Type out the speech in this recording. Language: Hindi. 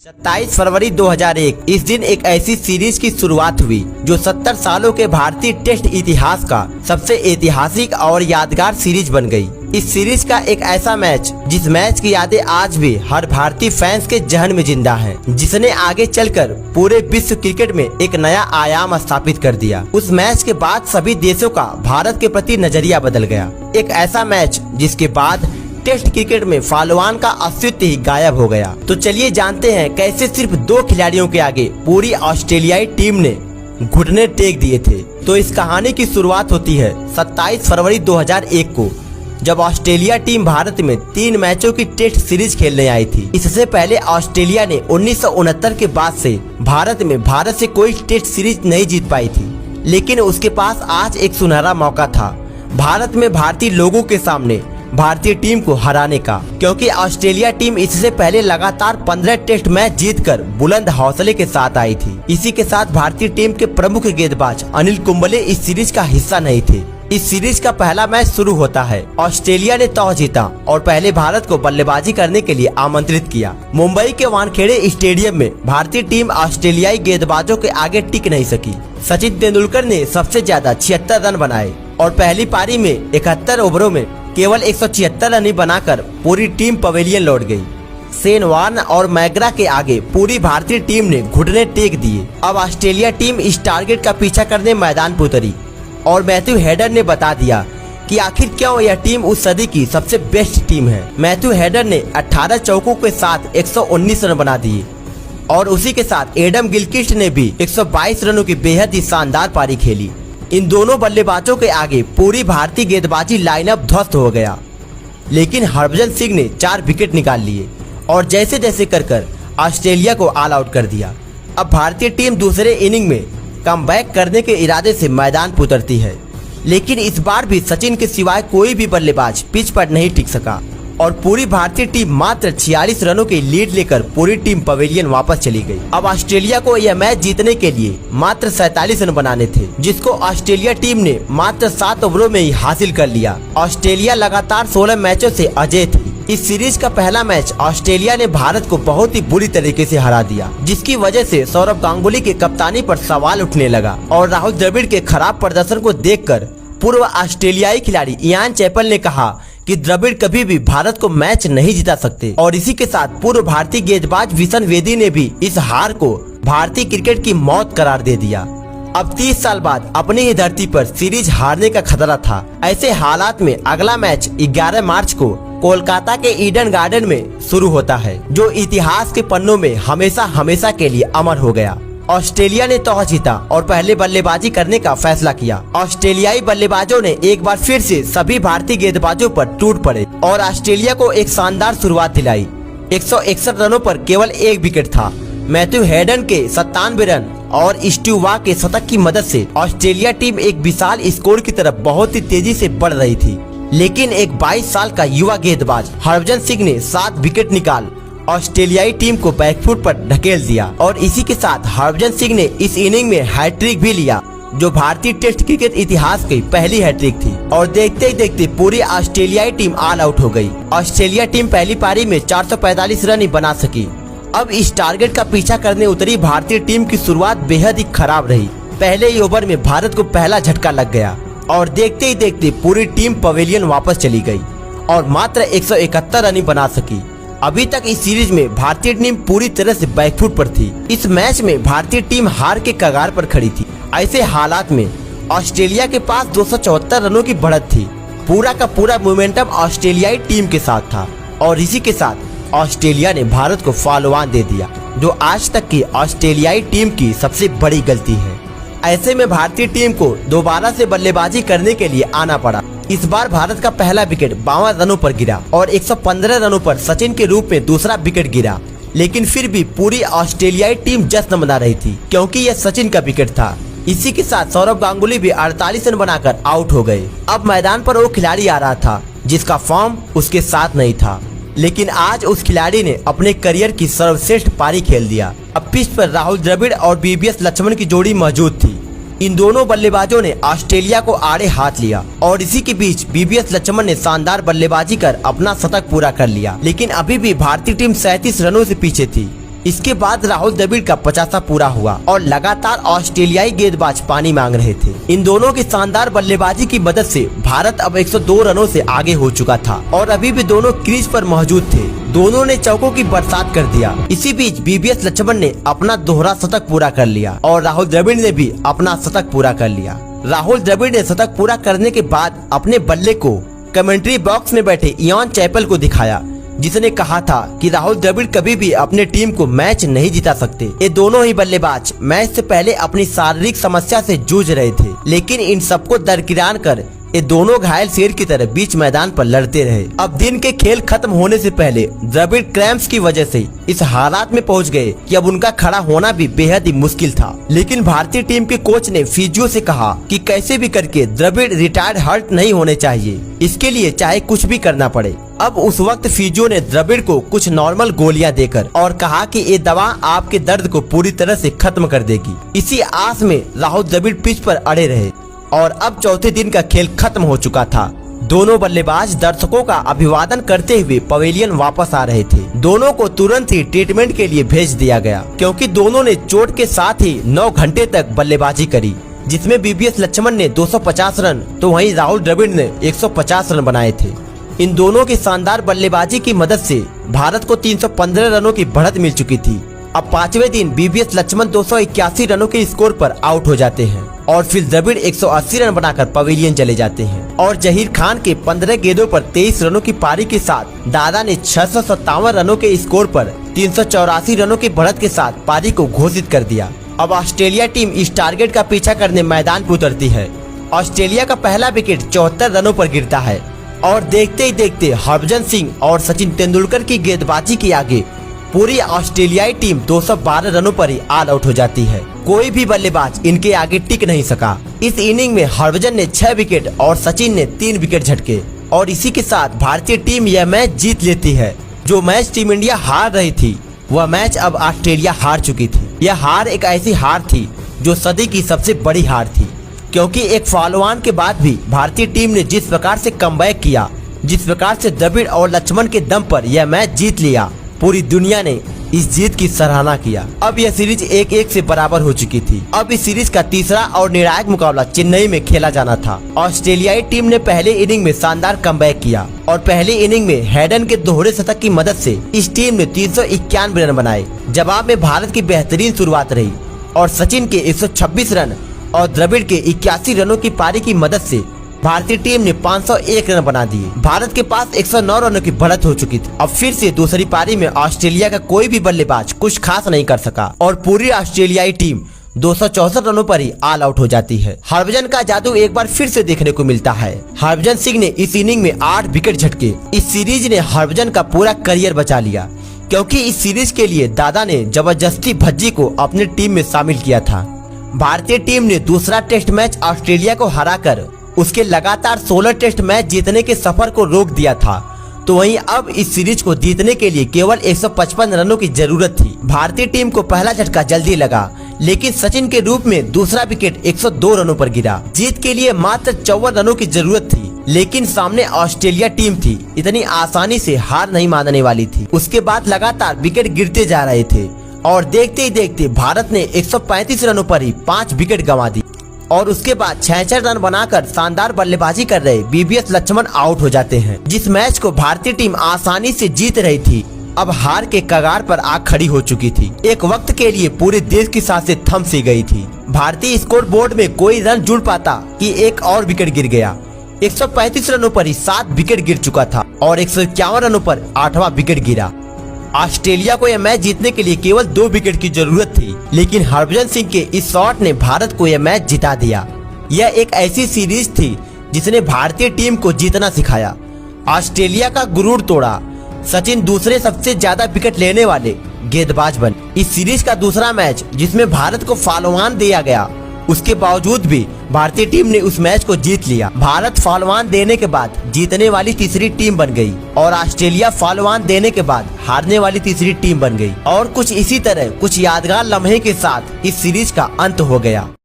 27 फरवरी 2001 इस दिन एक ऐसी सीरीज की शुरुआत हुई जो 70 सालों के भारतीय टेस्ट इतिहास का सबसे ऐतिहासिक और यादगार सीरीज बन गई। इस सीरीज का एक ऐसा मैच जिस मैच की यादें आज भी हर भारतीय फैंस के जहन में जिंदा हैं, जिसने आगे चलकर पूरे विश्व क्रिकेट में एक नया आयाम स्थापित कर दिया। उस मैच के बाद सभी देशों का भारत के प्रति नजरिया बदल गया। एक ऐसा मैच जिसके बाद टेस्ट क्रिकेट में फालोआन का अस्तित्व ही गायब हो गया। तो चलिए जानते हैं कैसे सिर्फ 2 खिलाड़ियों के आगे पूरी ऑस्ट्रेलियाई टीम ने घुटने टेक दिए थे। तो इस कहानी की शुरुआत होती है 27 फरवरी 2001 को, जब ऑस्ट्रेलिया टीम भारत में 3 मैचों की टेस्ट सीरीज खेलने आई थी। इससे पहले ऑस्ट्रेलिया ने 1969 के बाद से भारत से कोई टेस्ट सीरीज नहीं जीत पाई थी, लेकिन उसके पास आज एक सुनहरा मौका था भारत में भारतीय लोगों के सामने भारतीय टीम को हराने का, क्योंकि ऑस्ट्रेलिया टीम इससे पहले लगातार 15 टेस्ट मैच जीतकर बुलंद हौसले के साथ आई थी। इसी के साथ भारतीय टीम के प्रमुख गेंदबाज अनिल कुंबले इस सीरीज का हिस्सा नहीं थे। इस सीरीज का पहला मैच शुरू होता है। ऑस्ट्रेलिया ने टॉस जीता और पहले भारत को बल्लेबाजी करने के लिए आमंत्रित किया। मुंबई के वानखेड़े स्टेडियम में भारतीय टीम ऑस्ट्रेलियाई गेंदबाजों के आगे टिक नहीं सकी। सचिन तेंदुलकर ने सबसे ज्यादा 76 रन बनाए और पहली पारी में 71 ओवरों में केवल 176 रन ही बनाकर पूरी टीम पवेलियन लौट गई। शेन वॉर्न और मैग्रा के आगे पूरी भारतीय टीम ने घुटने टेक दिए। अब ऑस्ट्रेलिया टीम इस टारगेट का पीछा करने मैदान पर उतरी और मैथ्यू हेडर ने बता दिया कि आखिर क्यों यह टीम उस सदी की सबसे बेस्ट टीम है। मैथ्यू हेडर ने 18 चौकों के साथ 119 रन बना दिए और उसी के साथ एडम गिलक्रिस्ट ने भी 122 रनों की बेहद ही शानदार पारी खेली। इन दोनों बल्लेबाजों के आगे पूरी भारतीय गेंदबाजी लाइनअप ध्वस्त हो गया, लेकिन हरभजन सिंह ने 4 विकेट निकाल लिए और जैसे जैसे कर ऑस्ट्रेलिया को ऑल आउट कर दिया। अब भारतीय टीम दूसरे इनिंग में कमबैक करने के इरादे से मैदान पर उतरती है, लेकिन इस बार भी सचिन के सिवाय कोई भी बल्लेबाज पिच पर नहीं टिक सका और पूरी भारतीय टीम मात्र 46 रनों की लीड लेकर पूरी टीम पवेलियन वापस चली गई। अब ऑस्ट्रेलिया को यह मैच जीतने के लिए मात्र 47 रन बनाने थे, जिसको ऑस्ट्रेलिया टीम ने मात्र 7 ओवरों में ही हासिल कर लिया। ऑस्ट्रेलिया लगातार 16 मैचों से अजेय थी। इस सीरीज का पहला मैच ऑस्ट्रेलिया ने भारत को बहुत ही बुरी तरीके से हरा दिया, जिसकी वजह से सौरव गांगुली की कप्तानी पर सवाल उठने लगा और राहुल द्रविड़ के खराब प्रदर्शन को देखकर पूर्व ऑस्ट्रेलियाई खिलाड़ी इयान चैपल ने कहा कि द्रविड़ कभी भी भारत को मैच नहीं जिता सकते। और इसी के साथ पूर्व भारतीय गेंदबाज विशन वेदी ने भी इस हार को भारतीय क्रिकेट की मौत करार दे दिया। अब 30 साल बाद अपनी ही धरती पर सीरीज हारने का खतरा था। ऐसे हालात में अगला मैच 11 मार्च को कोलकाता के ईडन गार्डन में शुरू होता है, जो इतिहास के पन्नों में हमेशा हमेशा के लिए अमर हो गया। ऑस्ट्रेलिया ने टॉस जीता और पहले बल्लेबाजी करने का फैसला किया। ऑस्ट्रेलियाई बल्लेबाजों ने एक बार फिर से सभी भारतीय गेंदबाजों पर टूट पड़े और ऑस्ट्रेलिया को एक शानदार शुरुआत दिलाई। 161 रनों पर केवल 1 विकेट था। मैथ्यू हेडन के 97 रन और स्टीव वॉ के शतक की मदद से ऑस्ट्रेलिया टीम एक विशाल स्कोर की तरफ बहुत ही तेजी से बढ़ रही थी, लेकिन एक 22 साल का युवा गेंदबाज हरभजन सिंह ने 7 विकेट निकाल ऑस्ट्रेलियाई टीम को बैकफुट पर ढकेल दिया और इसी के साथ हरभजन सिंह ने इस इनिंग में हैट्रिक भी लिया, जो भारतीय टेस्ट क्रिकेट इतिहास की पहली हैट्रिक थी। और देखते ही देखते पूरी ऑस्ट्रेलियाई टीम ऑल आउट हो गई। ऑस्ट्रेलिया टीम पहली पारी में 445 रन ही बना सकी। अब इस टारगेट का पीछा करने उतरी भारतीय टीम की शुरुआत बेहद ही खराब रही। पहले ही ओवर में भारत को पहला झटका लग गया और देखते ही देखते पूरी टीम पवेलियन वापस चली गई और मात्र 171 रन ही बना सकी। अभी तक इस सीरीज में भारतीय टीम पूरी तरह से बैकफुट पर थी। इस मैच में भारतीय टीम हार के कगार पर खड़ी थी। ऐसे हालात में ऑस्ट्रेलिया के पास 274 रनों की बढ़त थी। पूरा का पूरा मोमेंटम ऑस्ट्रेलियाई टीम के साथ था और इसी के साथ ऑस्ट्रेलिया ने भारत को फॉलोऑन दे दिया, जो आज तक की ऑस्ट्रेलियाई टीम की सबसे बड़ी गलती है। ऐसे में भारतीय टीम को दोबारा से बल्लेबाजी करने के लिए आना पड़ा। इस बार भारत का पहला विकेट 52 रनों पर गिरा और 115 रनों पर सचिन के रूप में दूसरा विकेट गिरा, लेकिन फिर भी पूरी ऑस्ट्रेलियाई टीम जश्न मना रही थी, क्योंकि यह सचिन का विकेट था। इसी के साथ सौरव गांगुली भी 48 रन बनाकर आउट हो गए। अब मैदान पर वो खिलाड़ी आ रहा था जिसका फॉर्म उसके साथ नहीं था, लेकिन आज उस खिलाड़ी ने अपने करियर की सर्वश्रेष्ठ पारी खेल दिया। अब पिच पर राहुल द्रविड़ और बीबीएस लक्ष्मण की जोड़ी मौजूद थी। इन दोनों बल्लेबाजों ने ऑस्ट्रेलिया को आड़े हाथ लिया और इसी के बीच बीबीएस लक्ष्मण ने शानदार बल्लेबाजी कर अपना शतक पूरा कर लिया, लेकिन अभी भी भारतीय टीम 37 रनों से पीछे थी। इसके बाद राहुल द्रविड़ का 50 पूरा हुआ और लगातार ऑस्ट्रेलियाई गेंदबाज पानी मांग रहे थे। इन दोनों की शानदार बल्लेबाजी की मदद से भारत अब 102 रनों से आगे हो चुका था और अभी भी दोनों क्रीज पर मौजूद थे। दोनों ने चौकों की बरसात कर दिया। इसी बीच बीबीएस लक्ष्मण ने अपना दोहरा शतक पूरा कर लिया और राहुल द्रविड़ ने भी अपना शतक पूरा कर लिया। राहुल द्रविड़ ने शतक पूरा करने के बाद अपने बल्ले को कमेंट्री बॉक्स में बैठे इयान चैपल को दिखाया, जिसने कहा था कि राहुल द्रविड़ कभी भी अपने टीम को मैच नहीं जिता सकते। ये दोनों ही बल्लेबाज मैच से पहले अपनी शारीरिक समस्या से जूझ रहे थे, लेकिन इन सबको दरकिनार कर ये दोनों घायल शेर की तरह बीच मैदान पर लड़ते रहे। अब दिन के खेल खत्म होने से पहले द्रविड़ क्रैम्प्स की वजह से इस हालात में पहुंच गए कि अब उनका खड़ा होना भी बेहद ही मुश्किल था। लेकिन भारतीय टीम के कोच ने फिजियो से कहा कि कैसे भी करके द्रविड़ रिटायर्ड हर्ट नहीं होने चाहिए, इसके लिए चाहे कुछ भी करना पड़े। अब उस वक्त फिजियो ने द्रविड़ को कुछ नॉर्मल गोलियां देकर और कहा कि ये दवा आपके दर्द को पूरी तरह से खत्म कर देगी। इसी आस में राहुल द्रविड़ पिच पर अड़े रहे और अब चौथे दिन का खेल खत्म हो चुका था। दोनों बल्लेबाज दर्शकों का अभिवादन करते हुए पवेलियन वापस आ रहे थे। दोनों को तुरंत ही ट्रीटमेंट के लिए भेज दिया गया, क्योंकि दोनों ने चोट के साथ ही 9 घंटे तक बल्लेबाजी करी, जिसमें बीबीएस लक्ष्मण ने 250 रन तो वहीं राहुल द्रविड़ ने 150 रन बनाए थे। इन दोनों की शानदार बल्लेबाजी की मदद से भारत को 315 रनों की बढ़त मिल चुकी थी। अब 5वें दिन बीबीएस लक्ष्मण 281 रनों के स्कोर पर आउट हो जाते हैं और फिर द्रविड़ 180 रन बनाकर पवेलियन चले जाते हैं और जहीर खान के 15 गेंदों पर 23 रनों की पारी के साथ दादा ने 657 रनों के स्कोर पर 384 रनों की बढ़त के साथ पारी को घोषित कर दिया। अब ऑस्ट्रेलिया टीम इस टारगेट का पीछा करने मैदान पर उतरती है। ऑस्ट्रेलिया का पहला विकेट 74 रनों पर गिरता है और देखते ही देखते हरभजन सिंह और सचिन तेंदुलकर की गेंदबाजी के आगे पूरी ऑस्ट्रेलियाई टीम 212 रनों पर ही ऑल आउट हो जाती है। कोई भी बल्लेबाज इनके आगे टिक नहीं सका। इस इनिंग में हरभजन ने 6 विकेट और सचिन ने 3 विकेट झटके और इसी के साथ भारतीय टीम यह मैच जीत लेती है। जो मैच टीम इंडिया हार रही थी, वह मैच अब ऑस्ट्रेलिया हार चुकी थी। यह हार एक ऐसी हार थी जो सदी की सबसे बड़ी हार थी, क्योंकि एक फॉलोऑन के बाद भी भारतीय टीम ने जिस प्रकार से कमबैक किया, जिस प्रकार से द्रविड़ और लक्ष्मण के दम पर यह मैच जीत लिया, पूरी दुनिया ने इस जीत की सराहना किया। अब यह सीरीज 1-1 से बराबर हो चुकी थी। अब इस सीरीज का तीसरा और निर्णायक मुकाबला चेन्नई में खेला जाना था। ऑस्ट्रेलियाई टीम ने पहले इनिंग में शानदार कमबैक किया और पहली इनिंग में हैडन के दोहरे शतक की मदद से इस टीम ने 391 रन बनाए। जवाब में भारत की बेहतरीन शुरुआत रही और सचिन के 126 रन और द्रविड़ के 81 रनों की पारी की मदद से भारतीय टीम ने 501 रन बना दिए। भारत के पास 109 रनों की बढ़त हो चुकी थी। अब फिर से दूसरी पारी में ऑस्ट्रेलिया का कोई भी बल्लेबाज कुछ खास नहीं कर सका और पूरी ऑस्ट्रेलियाई टीम 264 रनों पर ही ऑल आउट हो जाती है। हरभजन का जादू एक बार फिर से देखने को मिलता है। हरभजन सिंह ने इस इनिंग में 8 विकेट झटके। इस सीरीज ने हरभजन का पूरा करियर बचा लिया, क्योंकि इस सीरीज के लिए दादा ने जबरदस्ती भज्जी को अपनी टीम में शामिल किया था। भारतीय टीम ने दूसरा टेस्ट मैच ऑस्ट्रेलिया को हराकर उसके लगातार 16 टेस्ट मैच जीतने के सफर को रोक दिया था। तो वहीं अब इस सीरीज को जीतने के लिए केवल 155 रनों की जरूरत थी। भारतीय टीम को पहला झटका जल्दी लगा, लेकिन सचिन के रूप में दूसरा विकेट 102 रनों पर गिरा। जीत के लिए मात्र 54 रनों की जरूरत थी, लेकिन सामने ऑस्ट्रेलिया टीम थी, इतनी आसानी से हार नहीं मानने वाली थी। उसके बाद लगातार विकेट गिरते जा रहे थे और देखते ही देखते भारत ने 135 रनों पर ही 5 विकेट गंवा दी और उसके बाद 66 रन बनाकर शानदार बल्लेबाजी कर रहे बीबीएस लक्ष्मण आउट हो जाते हैं। जिस मैच को भारतीय टीम आसानी से जीत रही थी, अब हार के कगार पर आ खड़ी हो चुकी थी। एक वक्त के लिए पूरे देश की सांसें थम सी गई थी। भारतीय स्कोर बोर्ड में कोई रन जुड़ पाता कि एक और विकेट गिर गया। 135 रनों पर ही 7 विकेट गिर चुका था और 151 रनों पर 8वां विकेट गिरा। ऑस्ट्रेलिया को यह मैच जीतने के लिए केवल 2 विकेट की जरूरत थी, लेकिन हरभजन सिंह के इस शॉट ने भारत को यह मैच जिता दिया। यह एक ऐसी सीरीज थी जिसने भारतीय टीम को जीतना सिखाया, ऑस्ट्रेलिया का गुरूर तोड़ा। सचिन दूसरे सबसे ज्यादा विकेट लेने वाले गेंदबाज बने। इस सीरीज का दूसरा मैच जिसमें भारत को फॉलोऑन दिया गया, उसके बावजूद भी भारतीय टीम ने उस मैच को जीत लिया। भारत फॉलोऑन देने के बाद जीतने वाली तीसरी टीम बन गई और ऑस्ट्रेलिया फॉलोऑन देने के बाद हारने वाली तीसरी टीम बन गई और कुछ इसी तरह कुछ यादगार लम्हे के साथ इस सीरीज का अंत हो गया।